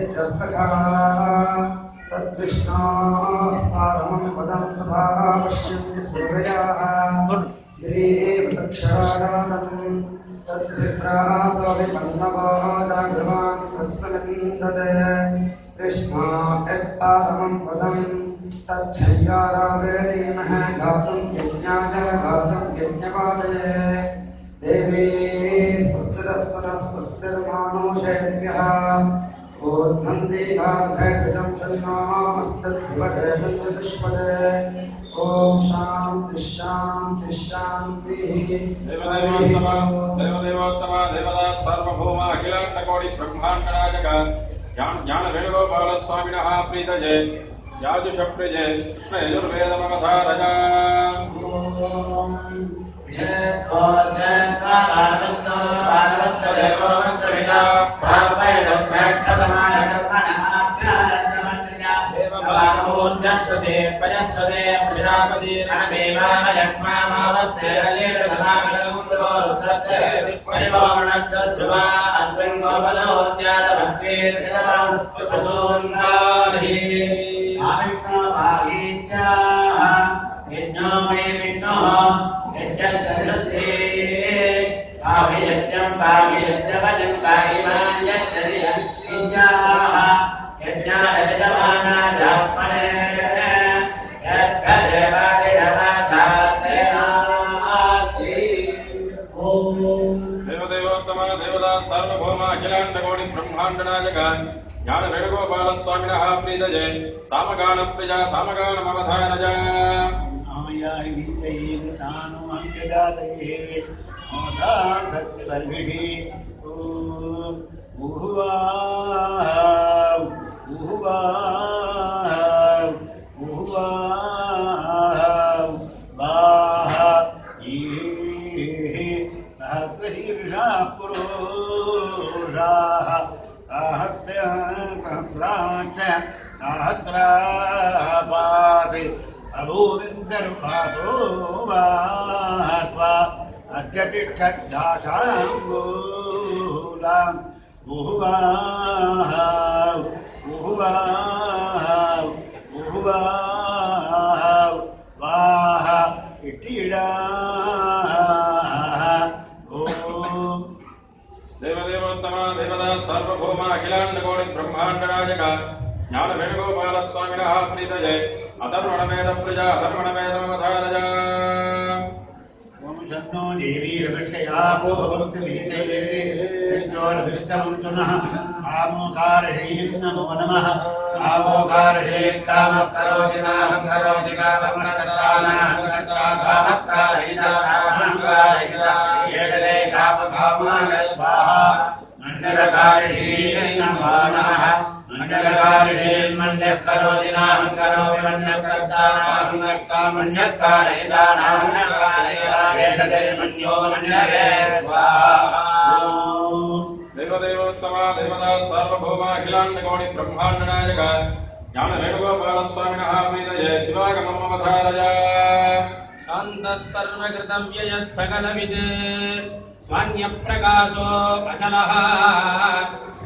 सखा तद्विष्णो पारमं पदं सदा पश्यन्ति सूरयाः गिरेव चक्षुरादानं तद्विप्रासोऽभिपन्नवो जागृवान् सस्समिन्दते कृष्णो यत्पारमं पदं तच्छय्याराधेमः गातुं यज्ञाय गातुं यज्ञपादये देवी स्वस्तिरस्तुनस्वस्तिर्मानुषेभ्यः ऊर्ध्वन्दिगार्धैसजं शन्नोऽस्तद्धिवते सञ्चतुष्पदे ॐ शान्ति शान्ति शान्तिः देवदेवोत्तम देवदा सार्वभौम अखिलाण्डकोटि ब्रह्माण्डनायक ज्ञान वेणुगोपाल स्वामिनः प्रीतये याजुषप्रिये कृष्ण यजुर्वेदमवधारय सार्वभौम अखिलाण्डकोटि ब्रह्माण्डनायक ज्ञान वेणुगोपाल स्वामिनः प्रीतये सामगान प्रिया सामगानमवधारय आयाय विद्यैः तानु अङ्गजातैः मोदा सत्सवर्भिः उहुवाव उहुवाव उहुवाव वाह ये सहस्रशीर्षा पुरुषाः सहस्राक्ष सहस्रापात् अभूविन्दर्पातो वात्वा अत्यतिष्ठद्दाशाङ्गूलाम् उहुवाव उहुवाव उहुवाव वाह इटिडाः ॐ देवदेवोत्तम देवदा सार्वभौम अखिलाण्डकोटि ब्रह्माण्डनायक ज्ञान वेणुगोपाल स्वामिनः प्रीतये अधर्वणवेद प्रजा अधर्वणवेदमवधारय ओम शन्नो देवीर्विषया भूतवीते संजोर्भिस्तमुतुनः आमोकारशैः नमो नमः आमोकारशे कामकरोदिनाहं करोति कामकर्तानाहं कामकारयितानाहं येडले कामकामाय स्वाहा मण्डलकारिणे नमो नमः मण्डलकारिणे मण्डलकरोदिनाहं करोमि मण्डलकर्तानाहं कामण्डलकारयितानाहं येडले मन्यो मण्डले स्वाहा देवदेवोत्तम देवदा सार्वभौम अखिलाण्डकोटि ब्रह्माण्डनायक ज्ञान वेणुगोपाल स्वामिनः प्रीतये शिवागममवधारय शान्तः सर्वकृतं व्ययत् सकलविद् स्वान्यप्रकाशो अचलः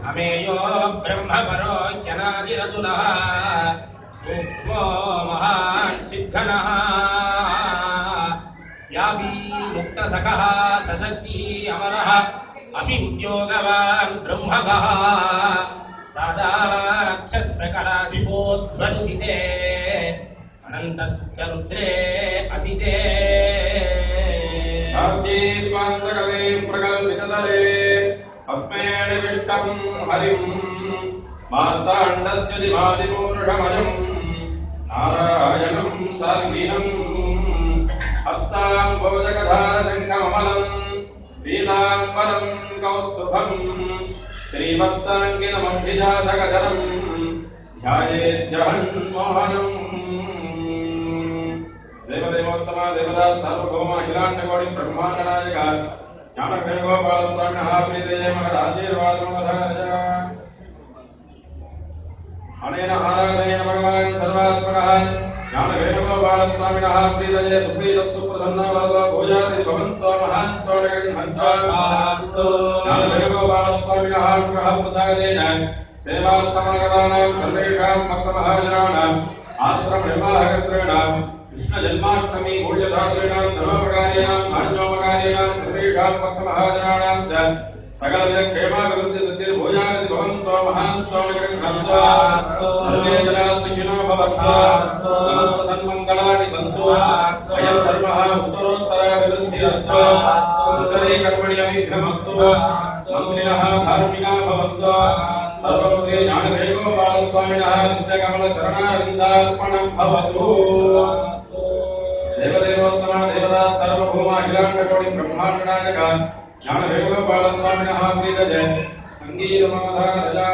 अमेयो ब्रह्मपरो ह्यनादिरतुलः सूक्ष्मो महाच्छिद्घनः व्यापी मुक्तसखः सशक्तिः अमरः अपि उद्योगवान् ब्रह्मगः सादाक्षः सकलाधिपोध्वंसिते अनन्तश्च रुद्रे असिते स्वान्तकले प्रकल्पिततले पद्मेण विष्टं हरिं मार्ताण्डद्युतिमादिपूरुषमयं नारायणं सार्गिनं हस्ताम्बोजगधारशङ्खममलं पीताम्बरं कौस्तुभं श्रीवत्साङ्गिनमभिजासकधरं ध्यायेज्जगन्मोहनम् देवदेवोत्तम देवदा सार्वभौम अखिलाण्डकोटि ब्रह्माण्डनायक ज्ञान वेणुगोपाल स्वामिनः प्रीतये महदाशीर्वादमवधारय अनेन आराधनेन भगवान् सर्वात्मकः ज्ञान वेणुगोपाल स्वामिनः प्रीतये सुप्रीतः सुप्रसन्नः वरदो भूयाति भवन्तो महान्तो जगन्मन्तो ज्ञान वेणुगोपाल स्वामिनः अनुग्रहः प्रसादेन सेवार्थमागतानां सर्वेषां भक्तमहाजनानां आश्रमनिर्वाहकत्रेणां कृष्णजन्माष्टमी मूल्यदातॄणां धर्मोपकारिणां नाट्योपकारिणां सर्वेषां भक्तमहाजनानां च सकलविधक्षेमाभिवृद्धिसिद्धिर्भूयानिति भवन्तो महान्तो विग्रह्णन्तो सर्वे जनाः सुखिनो भवन्तु समस्तसन्मङ्गलानि सन्तु अयं धर्मः उत्तरोत्तराभिवृद्धिरस्तु उत्तरे कर्मणि अविघ्नमस्तु मन्त्रिणः धार्मिकाः भवन्तु सर्वं श्री ज्ञानवेणुगोपालस्वामिनः नित्यकमलचरणारविन्दार्पणं भवतु देवदेवोत्तम देवता सार्वभौमा अखिलाण्डकोटि ब्रह्माण्डनायक ज्ञानवेणुगोपालस्वामिनः प्रीतये सङ्गीतमाधारया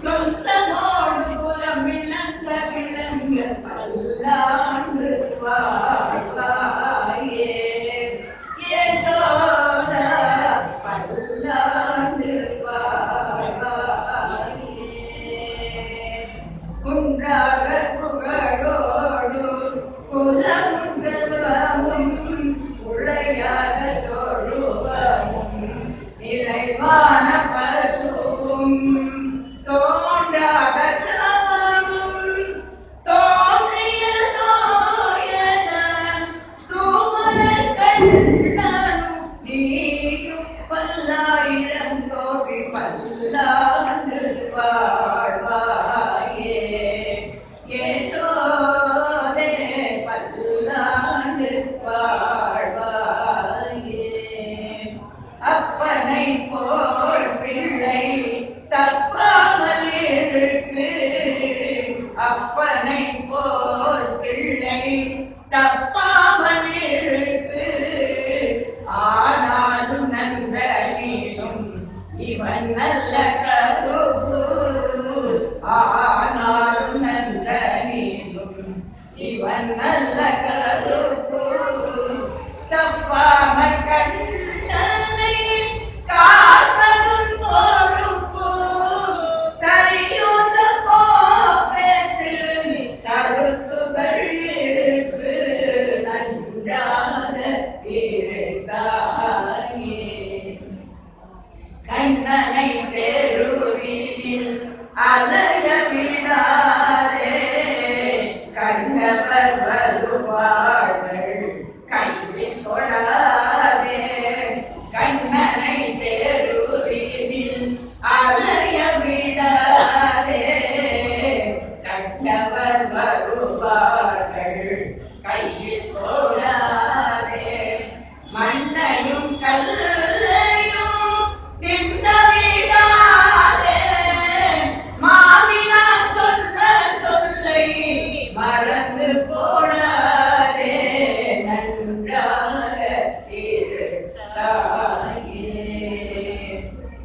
சொந்த கோடு குலம் விளங்க விளங்க பல்லாண்டு அலைய விடாதே கண்டவர் வருவார்கள் கையில் கொள்ளாதே கண்ணனை தேருவீதில் அலைய விடாதே கண்டவர் வருவார்கள் கையில் கொள்ளாதே மண்ணையும் கல்லையும் தின்ன விடாதே மாவினா சொன்ன சொல்லை மறந்து போடாதே நன்றாக இருந்தாயே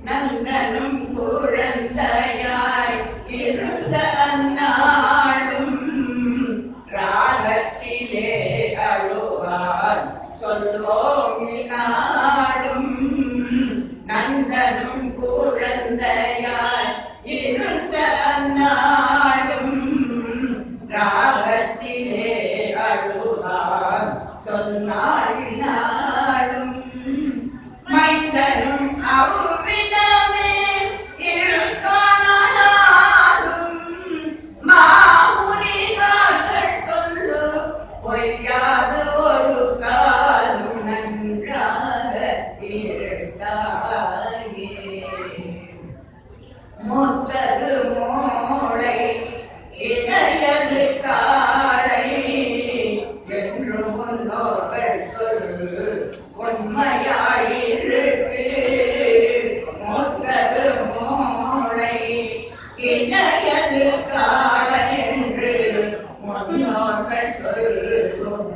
நந்தனும் குழந்தையாய் இருந்த அந்நாளும் ராகத்திலே அழுவார் சொல்வோம் நாடும் நந்தனும் குழந்தையாய் இருந்த அந்நாளும் ராகத்திலே அழுவார் சொன்னாள் நாடும் மைந்தனும் அவ்விதமே இருக்கானாலும் மாமுனிகார்கள் சொல்லு பொய்யாது ஒரு காலும் நன்றாக இருந்தாயே மூத்தது மூளை இளையது காளை என்று முன்னோர்கள் சொல்லு உண்மையாயிருக்கு மூத்தது மூளை இளையது காளை என்று முன்னோர்கள் சொல்லும்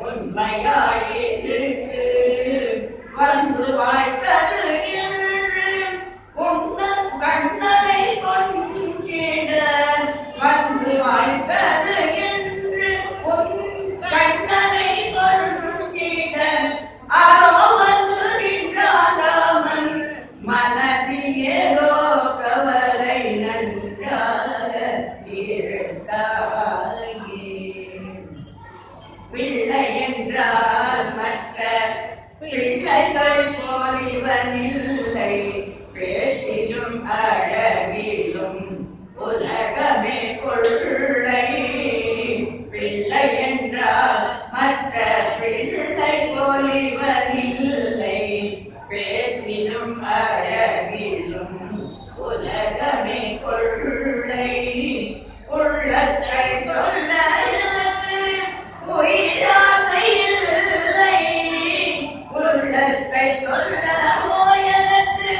உண்மையாயிருக்கு வந்து வாய்த்தது என்று உண்ணம் கண்ணனை கொஞ்சிட வந்து வாய்த்தது என்று உன் கண்ணனை கொஞ்சிட அதோ வந்து நின்றான் ராமன் மனதில் ஏதோ கவலை நன்றாக இருந்தாயே பிள்ளை என்றால் மற்ற பிள்ளைகள் போலிவனில்லை பேச்சிலும் அழகிலும் உலகமே கொள்ளை பிள்ளை என்றால் மற்ற பிள்ளை போலிவனில்லை பேச்சிலும் அழகிலும் உலகமே கொள்ளை உள்ளத்தை சொல்ல எனக்கு உயிராசை இல்லை உள்ளத்தை சொல்லவோ எனக்கு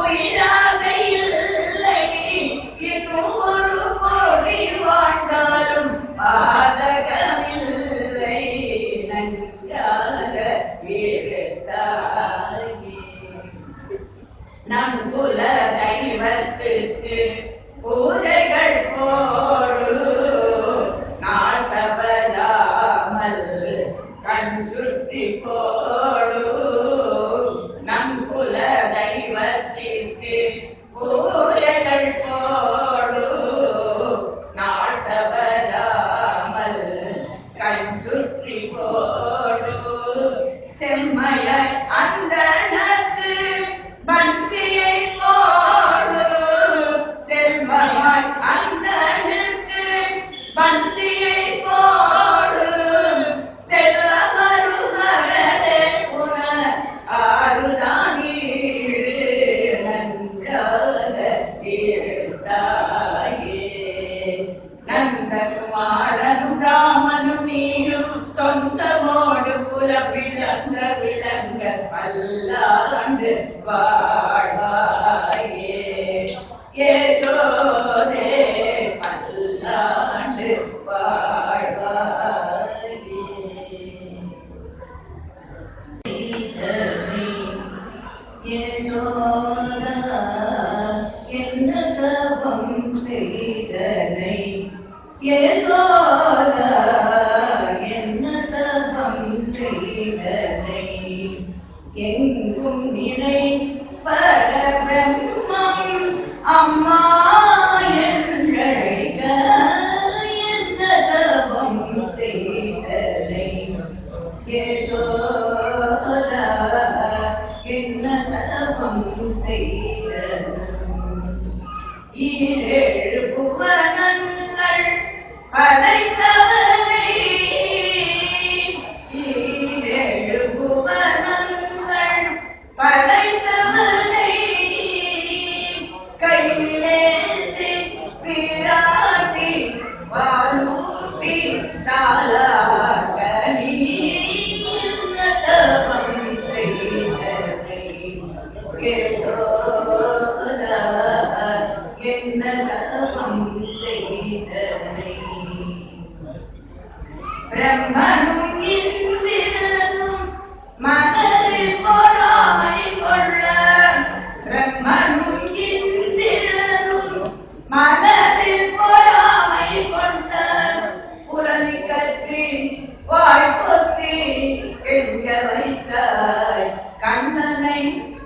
உயிராசை இல்லை இன்னும் ஒரு கோடி வாழ்ந்தாலும் பாதகமில்லை நன்றாக இருந்தாயே நம் குல தெய்வத்துக்கு பூஜைகள் போடு நாள் தவறாமல் கண் சுற்றி போடு நம் குல தெய்வத்திற்கு பூஜைகள் போடு நாள் தவறாமல் கண் சுற்றி போடு செம்மைய அந்தனக்கு பக்தியை போடு செல்வமாய் அந்தனுக்கு பக்தியை போடு செல்வமருமகளே புன ஆறுதான் ஈடு நன்றாக இருந்தாயே நந்தகுமாரனும் ராமனும் நீரும் சொந்தமோடு புலவிளங்க விளங்க பல்லாண்டு வாழ்வாயே யசோதே பல்லாண்டு வாழ்வாயே யசோதா என்ன தபம் செய்தனை யசோதா என்ன தபம் செய்தனை எங்கும் நிறை பரபிரம்மம் அம்மா என்றழைக்க என்ன தபம் செய்தனை யசோதா என்ன தபம் செய்தனை ஈரேழு புவனங்கள் படைத்தவனை ஈரேழு புவனங்கள் படைத்தவனை கையிலேந்தி சீராட்டி வாழூட்டி தாலாட்ட நீ என்ன தவம் செய்தனை யசோதா என்ன தவம் செய்தனை பிரம்மனும் இந்திரனும் மனதில் பொறாமை கொள்ள பிரம்மனும் இந்திரனும் மனதில் பொறாமை கொண்ட புரளி கட்டி வாய்ப்பொத்தி கெஞ்ச வைத்தாய் கண்ணனை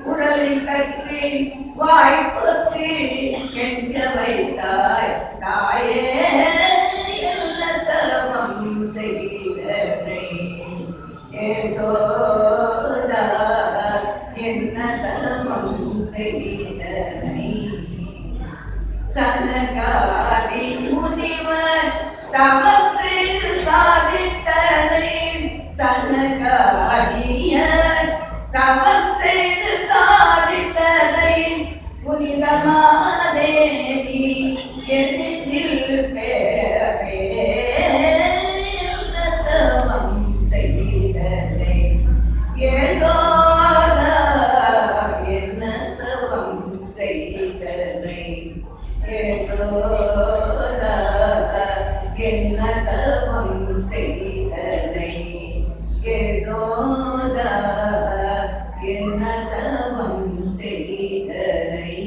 புரளி கட்டி வாய்ப்பொத்தி கெஞ்ச வைத்தாய் தாயே என்ன தவம் செய்தனை யசோதா என்ன தவம் செய்தனை சனகாதி முனிவர் தவம் செய்து சாதித்தனை சனகாதியர் தவம் செய்து சாதித்தனை புனிதமாதேவி எளிதில் பேரே தவம் செய்தனை யசோதா என்ன தவம் செய்தனை யசோதா என்ன தவம் செய்தனை யசோதா என்ன தவம் செய்தனை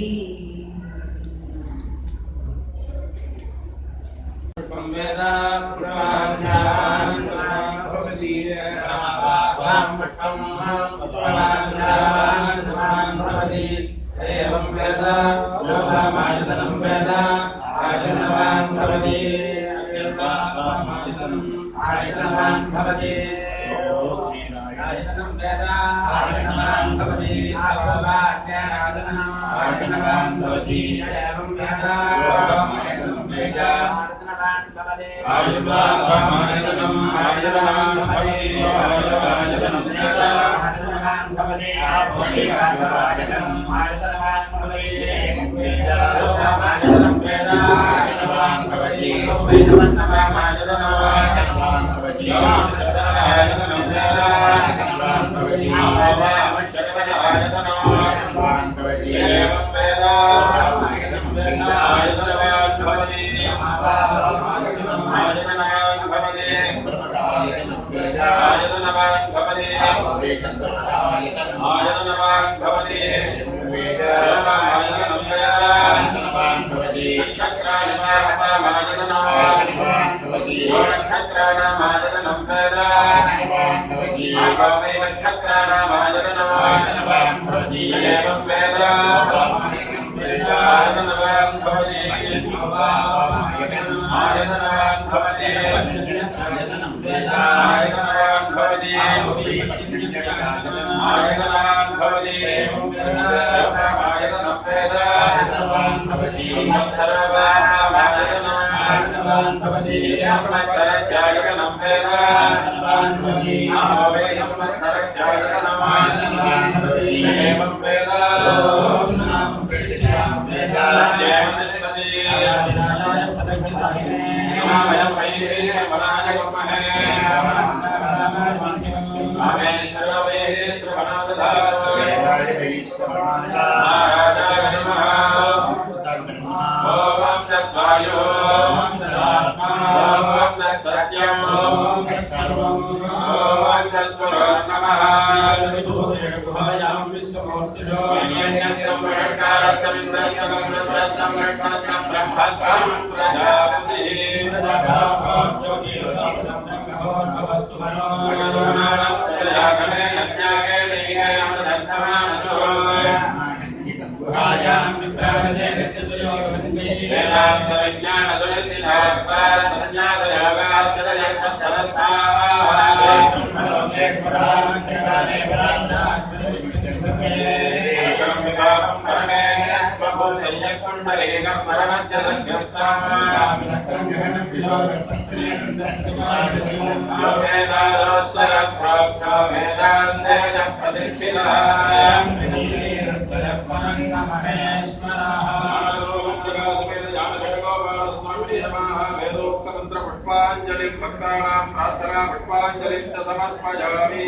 पुष्पांजलि भक्तानां प्रार्थना पुष्पांजलि च समर्पयामि।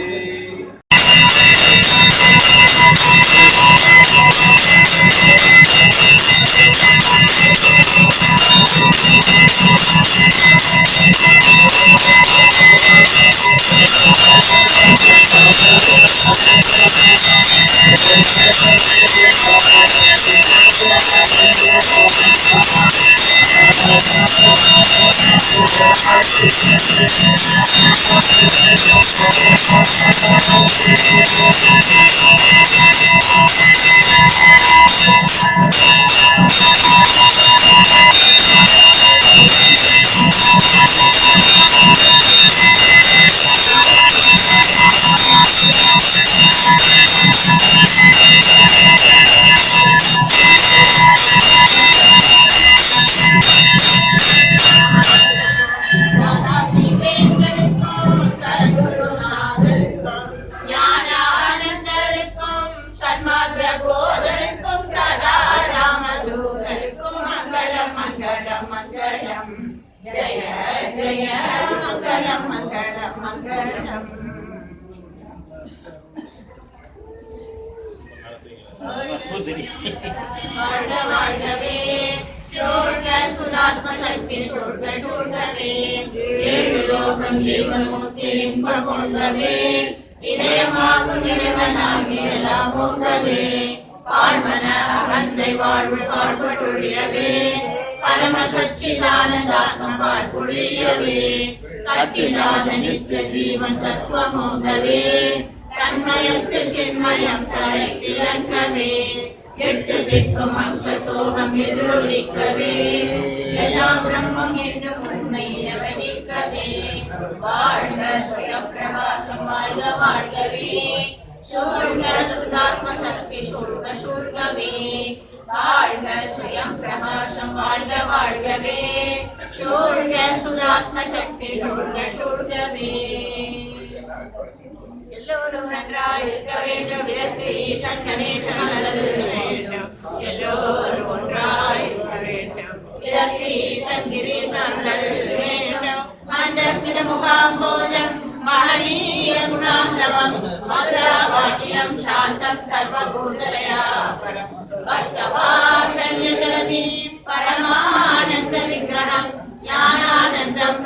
परमानंद विग्रहं ज्ञानानंदं